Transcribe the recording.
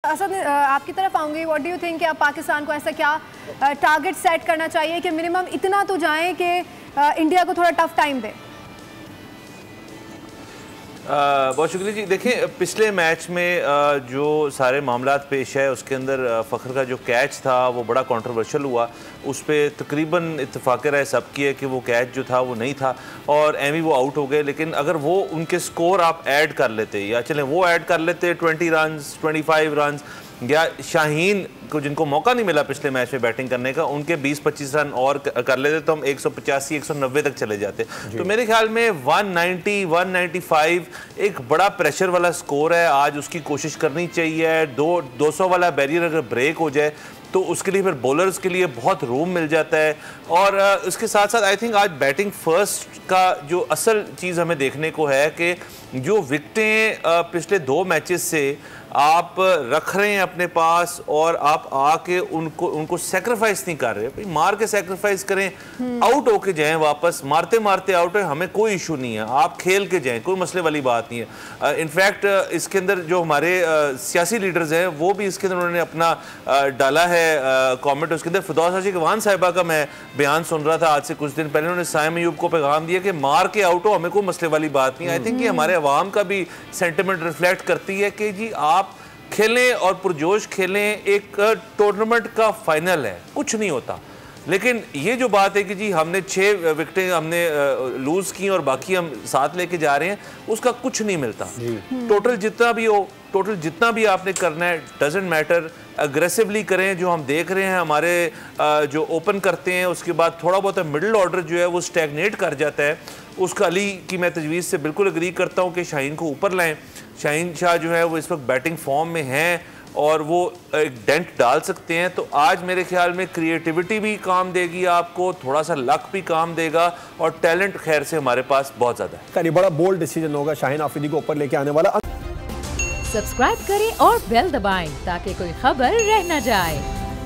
असद, आपकी तरफ आऊंगी। व्हाट डू यू थिंक कि अब पाकिस्तान को ऐसा क्या टारगेट सेट करना चाहिए कि मिनिमम इतना तो जाएं कि इंडिया को थोड़ा टफ टाइम दे? बहुत शुक्रिया जी। देखें, पिछले मैच में जो सारे मामलात पेश है उसके अंदर फ़खर का जो कैच था वो बड़ा कंट्रोवर्शियल हुआ। उस पर तकरीबन इत्तेफाक राय सब की है कि वो कैच जो था वो नहीं था और एमी वो आउट हो गए। लेकिन अगर वो उनके स्कोर आप ऐड कर लेते या चलें वो ऐड कर लेते 20 रन 25 रन, या शाहीन को जिनको मौका नहीं मिला पिछले मैच में बैटिंग करने का उनके 20-25 रन और कर लेते तो हम 185-190 तक चले जाते। तो मेरे ख्याल में 190-195 एक बड़ा प्रेशर वाला स्कोर है। आज उसकी कोशिश करनी चाहिए। 200 वाला बैरियर अगर ब्रेक हो जाए तो उसके लिए फिर बॉलर्स के लिए बहुत रूम मिल जाता है। और उसके साथ साथ आई थिंक आज बैटिंग फर्स्ट का जो असल चीज़ हमें देखने को है कि जो विकेटें पिछले 2 मैचेस से आप रख रहे हैं अपने पास और आप आके उनको सेक्रीफाइस नहीं कर रहे। भाई मार के सेक्रीफाइस करें, आउट होके जाएं, वापस मारते मारते आउट है, हमें कोई इशू नहीं है। आप खेल के जाएं, कोई मसले वाली बात नहीं है। इनफैक्ट इसके अंदर जो हमारे सियासी लीडर्स हैं वो भी इसके अंदर उन्होंने अपना डाला है कमेंट। उसके अंदर फिरदौस हाजी अकीवान साहिबा का मैं बयान सुन रहा था आज से कुछ दिन पहले। उन्होंने साइम अयूब को पैगाम दिया कि मार के आउट हो, हमें कोई मसले वाली बात नहीं। आई थिंक ये हमारे अवाम का भी सेंटिमेंट रिफ्लेक्ट करती है कि जी आप खेलें और पुरजोश खेलें। एक टूर्नामेंट का फाइनल है, कुछ नहीं होता। लेकिन ये जो बात है कि जी हमने 6 विकेटें हमने लूज़ की और बाकी हम साथ लेके जा रहे हैं, उसका कुछ नहीं मिलता। टोटल जितना भी हो, टोटल जितना भी आपने करना है डजेंट मैटर। अग्रेसिवली करें। जो हम देख रहे हैं हमारे जो ओपन करते हैं उसके बाद थोड़ा बहुत मिडिल ऑर्डर जो है वो स्टैगनेट कर जाता है। उसका अली की मैं तजवीज़ से बिल्कुल एग्री करता हूँ कि शाहीन को ऊपर लाएं। शाहीन शाह जो है वो इस वक्त बैटिंग फॉर्म में हैं और वो एक डेंट डाल सकते हैं। तो आज मेरे ख्याल में क्रिएटिविटी भी काम देगी आपको, थोड़ा सा लक भी काम देगा और टैलेंट खैर से हमारे पास बहुत ज़्यादा है। बड़ा बोल्ड डिसीजन होगा शाहीन आफरीदी को ऊपर लेके आने वाला। सब्सक्राइब करें और बेल दबाएं ताकि कोई खबर रह न जाए।